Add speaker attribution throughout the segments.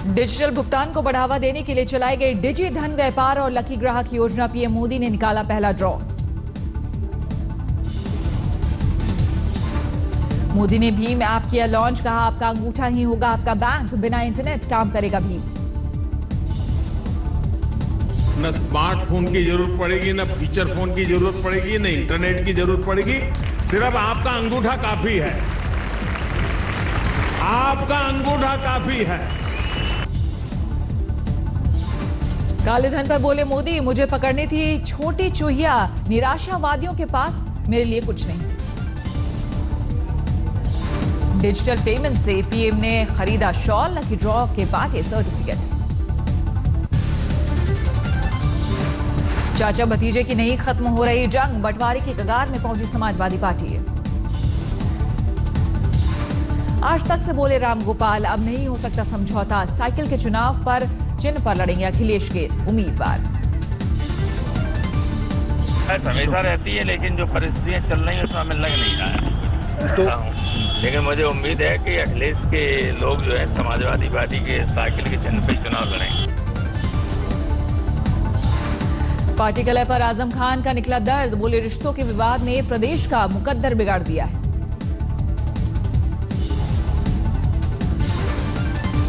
Speaker 1: Digital भुगतान को बढ़ावा देने के लिए चलाई गई डिजी धन व्यापार और लकी ग्राहक योजना पीएम मोदी ने निकाला पहला ड्रॉ। मोदी ने भीम ऐप किया लॉन्च, कहा आपका अंगूठा ही होगा आपका बैंक, बिना इंटरनेट काम करेगा भीम।
Speaker 2: न स्मार्टफोन की जरूरत पड़ेगी, न फीचर फोन की जरूरत पड़ेगी, न इंटरनेट की जरूरत पड़ेगी, सिर्फ आपका अंगूठा काफी है। आपका अंगूठा काफी है।
Speaker 1: काले धन पर बोले मोदी, मुझे पकड़नी थी छोटी चूहिया, निराशावादियों के पास मेरे लिए कुछ नहीं। डिजिटल पेमेंट से पीएम ने खरीदा शॉल, लकी ड्रॉ के बांटे सर्टिफिकेट। चाचा भतीजे की नहीं खत्म हो रही जंग, बंटवारे की कगार में पहुंची समाजवादी पार्टी। आज तक से बोले रामगोपाल, अब नहीं हो सकता समझौता, साइकिल के चुनाव पर चिन्ह पर लड़ेंगे अखिलेश के उम्मीदवार।
Speaker 3: हमेशा रहती है, लेकिन जो परिस्थितियां चल रही है उसमें हमें लग नहीं रहा है तो, लेकिन मुझे उम्मीद है कि अखिलेश के लोग जो है समाजवादी पार्टी के साइकिल के चिन्ह पर चुनाव लड़ेंगे।
Speaker 1: पार्टी कलह पर आजम खान का निकला दर्द, बोले रिश्तों के विवाद ने प्रदेश का मुकद्दर बिगाड़ दिया है।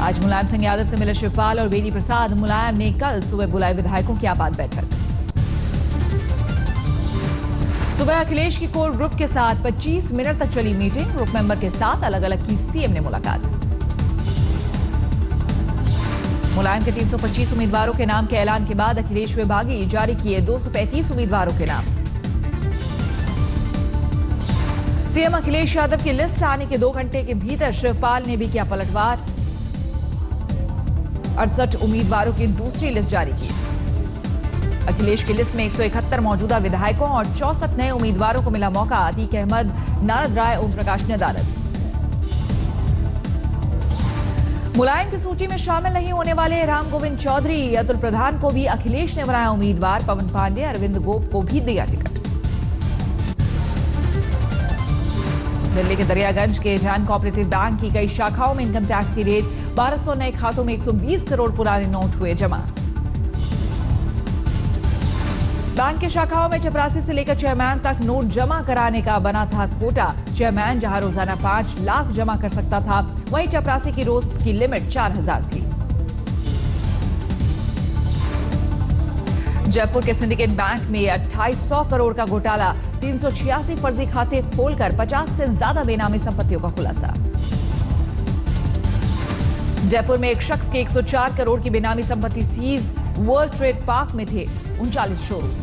Speaker 1: आज मुलायम सिंह यादव से मिले शिवपाल और बेनी प्रसाद। मुलायम ने कल सुबह बुलाई विधायकों की आपात बैठक। सुबह अखिलेश की कोर ग्रुप के साथ 25 मिनट तक चली मीटिंग, ग्रुप मेंबर के साथ अलग अलग की सीएम ने मुलाकात। मुलायम के 325 उम्मीदवारों के नाम के ऐलान के बाद अखिलेश विभागी जारी किए 235 उम्मीदवारों के नाम। सीएम अखिलेश यादव की लिस्ट आने के 2 घंटे के भीतर शिवपाल ने भी किया पलटवार, 68 उम्मीदवारों की दूसरी लिस्ट जारी की। अखिलेश की लिस्ट में 171 मौजूदा विधायकों और 64 नए उम्मीदवारों को मिला मौका। अतीक अहमद, नारद राय, ओम प्रकाश नदारद। मुलायम की सूची में शामिल नहीं होने वाले राम गोविंद चौधरी, अतुल प्रधान को भी अखिलेश ने बनाया उम्मीदवार। पवन पांडे, अरविंद गोप को भी दिया टिकट। दिल्ली के दरियागंज के जैन कोऑपरेटिव बैंक की कई शाखाओं में इनकम टैक्स की रेड, 1200 नए खातों में 120 करोड़ पुराने नोट हुए जमा। बैंक की शाखाओं में चपरासी से लेकर चेयरमैन तक नोट जमा कराने का बना था कोटा। चेयरमैन जहां रोजाना 5 लाख जमा कर सकता था, वहीं चपरासी की रोज की लिमिट 4000 थी। जयपुर के सिंडिकेट बैंक में 2800 करोड़ का घोटाला, 386 फर्जी खाते खोलकर 50 से ज्यादा बेनामी संपत्तियों का खुलासा। जयपुर में एक शख्स के 104 करोड़ की बेनामी संपत्ति सीज, वर्ल्ड ट्रेड पार्क में थे 39 शोरूम।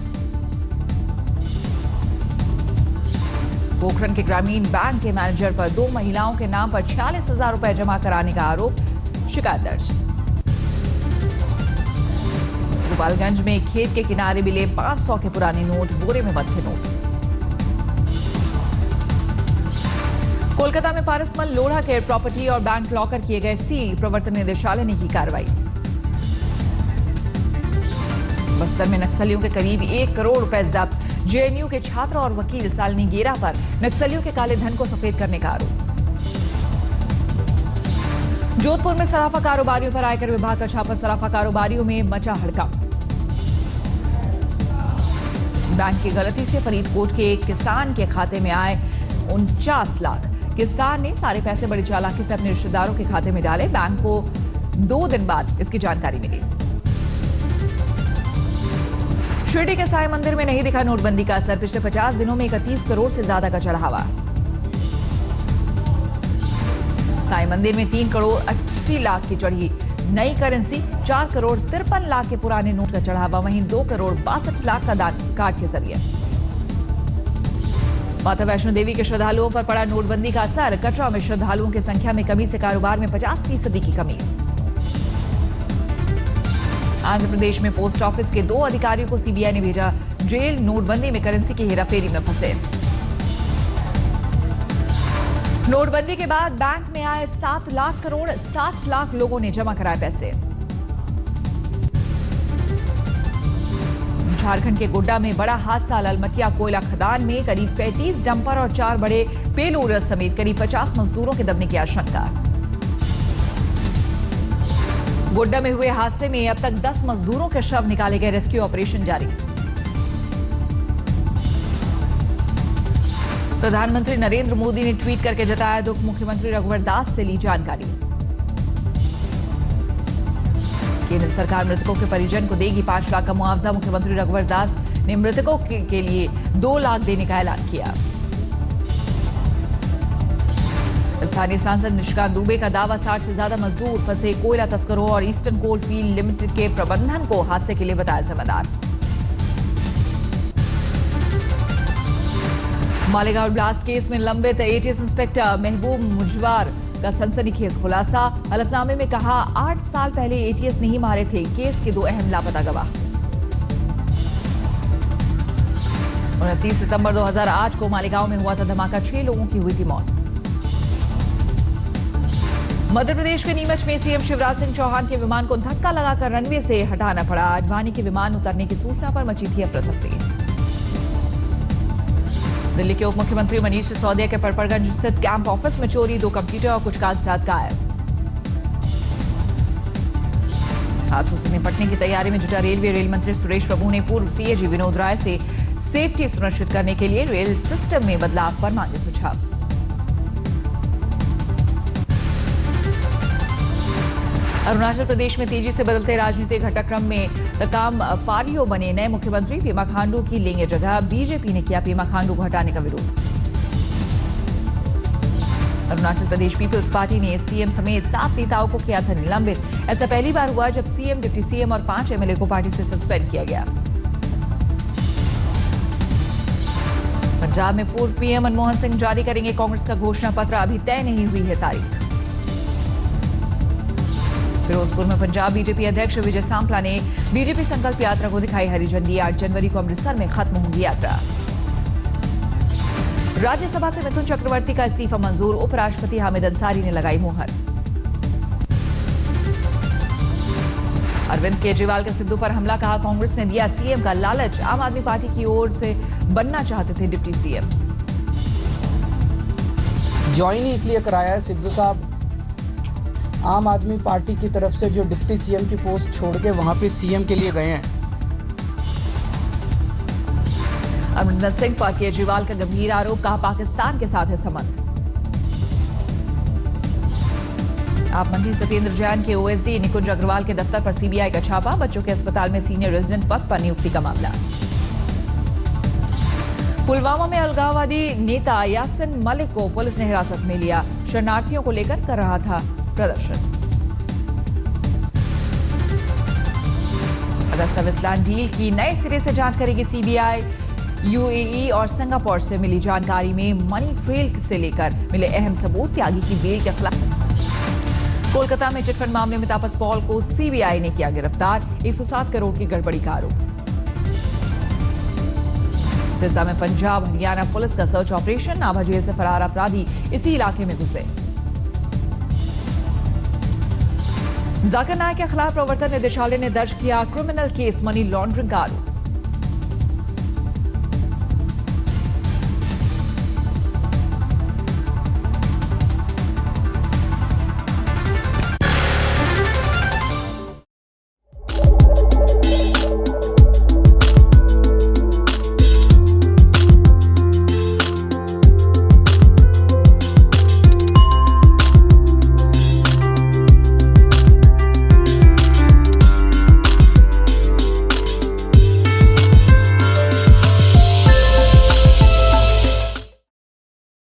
Speaker 1: पोखरण के ग्रामीण बैंक के मैनेजर पर 2 महिलाओं के नाम पर 46,000 रुपए जमा कराने का आरोप, शिकायत दर्ज। गोपालगंज में खेत के किनारे मिले 500 के पुराने नोट, बोरे में बंद थे नोट। कोलकाता में पारसमल लोढ़ा के प्रॉपर्टी और बैंक लॉकर किए गए सील, प्रवर्तन निदेशालय ने की कार्रवाई। बस्तर में नक्सलियों के करीब 1 करोड़ रुपए जब्त, जेएनयू के छात्र और वकील सालनी गेरा पर नक्सलियों के काले धन को सफेद करने का आरोप। जोधपुर में सराफा कारोबारियों पर आयकर विभाग का छापा, सराफा कारोबारियों में मचा हड़कंप। बैंक की गलती से फरीदकोट के एक किसान के खाते में आए 49 लाख। किसान ने सारे पैसे बड़ी चालाकी से अपने रिश्तेदारों के खाते में डाले। बैंक को 2 दिन बाद इसकी जानकारी मिली। शिरडी के साईं मंदिर में नहीं दिखा नोटबंदी का असर, पिछले 50 दिनों में 31 करोड़ से ज्यादा का चढ़ावा। साईं मंदिर में 3 करोड़ 80 लाख की चढ़ी नई करेंसी, 4 करोड़ 53 लाख के पुराने नोट का चढ़ावा, वहीं 2 करोड़ 62 लाख का दान कार्ड के जरिए। माता वैष्णो देवी के श्रद्धालुओं पर पड़ा नोटबंदी का असर, कटरा में श्रद्धालुओं की संख्या में कमी से कारोबार में 50% की कमी। आंध्र प्रदेश में पोस्ट ऑफिस के 2 अधिकारियों को सीबीआई ने भेजा जेल, नोटबंदी में करेंसी की हेराफेरी में फंसे। नोटबंदी के बाद बैंक में आए 7 लाख करोड़, 60 लाख लोगों ने जमा कराए पैसे। झारखंड के गोड्डा में बड़ा हादसा, ललमटिया कोयला खदान में करीब 35 डंपर और 4 बड़े पेलोडर समेत करीब 50 मजदूरों के दबने की आशंका। गोड्डा में हुए हादसे में अब तक 10 मजदूरों के शव निकाले गए, रेस्क्यू ऑपरेशन जारी। प्रधानमंत्री नरेंद्र मोदी ने ट्वीट करके जताया दुख, मुख्यमंत्री रघुवर दास से ली जानकारी। केंद्र सरकार मृतकों के परिजन को देगी 5 लाख का मुआवजा, मुख्यमंत्री रघुवर दास ने मृतकों के लिए 2 लाख देने का ऐलान किया। स्थानीय सांसद निशिकांत दुबे का दावा, 60 से ज्यादा मजदूर फंसे कोयला तस्करों और ईस्टर्न कोल फील्ड लिमिटेड के प्रबंधन को हादसे के लिए बताया जिम्मेदार। मालेगांव ब्लास्ट केस में लंबित एटीएस इंस्पेक्टर महबूब मुजवार का सनसनीखेज खुलासा, हलफनामे में कहा 8 साल पहले एटीएस नहीं मारे थे, केस के 2 अहम लापता गवाह। 29 सितंबर 2008 को मालेगांव में हुआ था धमाका, 6 लोगों की हुई थी मौत। मध्य प्रदेश के नीमच में सीएम शिवराज सिंह चौहान के विमान को धक्का लगाकर रनवे से हटाना पड़ा। आडवाणी के विमान उतरने की सूचना पर मची थी अफरा तफरी। दिल्ली के उप मुख्यमंत्री मनीष सिसोदिया के परपरगंज स्थित कैंप ऑफिस में चोरी, 2 कंप्यूटर और कुछ कागजात गायब। हादसों से निपटने की तैयारी में जुटा रेल मंत्री सुरेश प्रभु ने पूर्व सीएजी विनोद राय से सेफ्टी सुनिश्चित करने के लिए रेल सिस्टम में बदलाव पर मांगे सुझाव। अरुणाचल प्रदेश में तेजी से बदलते राजनीतिक घटनाक्रम में तकाम पारियो बने नए मुख्यमंत्री, पेमा खांडू की लेंगे जगह, बीजेपी ने किया पेमा खांडू को हटाने का विरोध। अरुणाचल प्रदेश पीपल्स पार्टी ने सीएम समेत 7 नेताओं को किया था निलंबित। ऐसा पहली बार हुआ जब सीएम, डिप्टी सीएम और 5 एमएलए को पार्टी से सस्पेंड किया गया। पंजाब में पूर्व पीएम मनमोहन सिंह जारी करेंगे कांग्रेस का घोषणा पत्र, अभी तय नहीं हुई है तारीख। फिरोजपुर में पंजाब बीजेपी अध्यक्ष विजय सांपला ने बीजेपी संकल्प यात्रा को दिखाई हरी झंडी। 8 जनवरी को अमृतसर में खत्म होगी यात्रा। राज्यसभा से मिथुन चक्रवर्ती का इस्तीफा मंजूर, उपराष्ट्रपति हामिद अंसारी ने लगाई मुहर। अरविंद केजरीवाल के सिद्धू पर हमला, कहा कांग्रेस ने दिया सीएम का लालच, आम आदमी पार्टी की ओर से बनना चाहते थे डिप्टी सीएम।
Speaker 4: ज्वाइन ही इसलिए कराया है सिद्धू साहब, आम आदमी पार्टी की तरफ से जो डिप्टी सीएम की पोस्ट छोड़ के वहां पे सीएम के लिए गए हैं।
Speaker 1: अमरिंदर सिंह पर केजरीवाल का गंभीर आरोप, कहा पाकिस्तान के साथ है संबंध। आप मंत्री सत्येंद्र जैन के ओएसडी निकुंज अग्रवाल के दफ्तर पर सीबीआई का छापा, बच्चों के अस्पताल में सीनियर रेजिडेंट पद पर नियुक्ति का मामला। पुलवामा में अलगाववादी नेता यासिन मलिक को पुलिस ने हिरासत में लिया, शरणार्थियों को लेकर कर रहा था प्रदर्शन। अगस्टा वेस्टलैंड डील की नए सिरे से जांच करेगी सीबीआई। यूएई और सिंगापुर से मिली जानकारी में मनी ट्रेल से लेकर मिले अहम सबूत, त्यागी की बेल के खिलाफ। कोलकाता में चिटफंड मामले में तापस पॉल को सीबीआई ने किया गिरफ्तार, 107 करोड़ की गड़बड़ी का आरोप। सिरसा में पंजाब हरियाणा पुलिस का सर्च ऑपरेशन, नाभा जेल से फरार अपराधी इसी इलाके में घुसे। जाकिर नायक के खिलाफ प्रवर्तन निदेशालय ने दर्ज किया क्रिमिनल केस, मनी लॉन्ड्रिंग का आरोप।